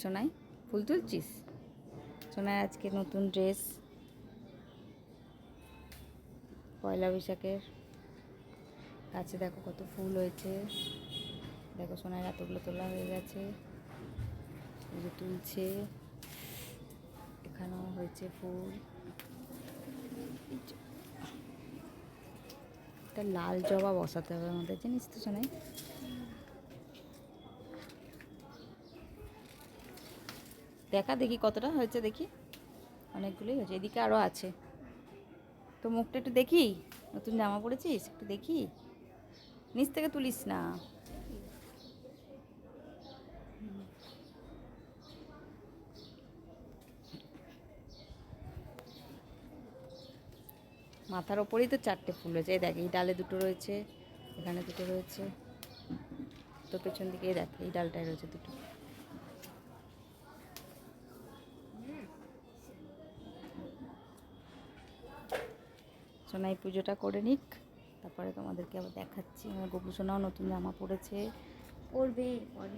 সোনাই ফুল তুলছিস? সোনাই আজকে নতুন ড্রেস, পয়লা বৈশাখের। গাছে দেখো কত ফুল হয়েছে, দেখো সোনার এতগুলো তোলা হয়ে গেছে, এই যে তুলছে, এখানেও হয়েছে ফুল। একটা লাল জবা বসাতে হবে আমাদের, জানিস তো সোনাই? দেখা দেখি কতটা হয়েছে, দেখি অনেকগুলোই হয়েছে, এদিকে আরও আছে। তো মুখটা একটু দেখি, নতুন জামা পরেছিস, একটু দেখি, নিচ থেকে তুলিস না। মাথার ওপরেই তো 4টে ফুল হয়েছে, এই দেখ এই ডালে 2টো রয়েছে, এখানে 2টো রয়েছে, তো পেছন দিকে দেখ এই ডালটায় রয়েছে 2টো। সোনাই পুজোটা করে নিক, তারপরে তোমাদেরকে আবার দেখাচ্ছি। আমার গোপু সোনাও নতুন জামা পরেছে, পরবে পরে।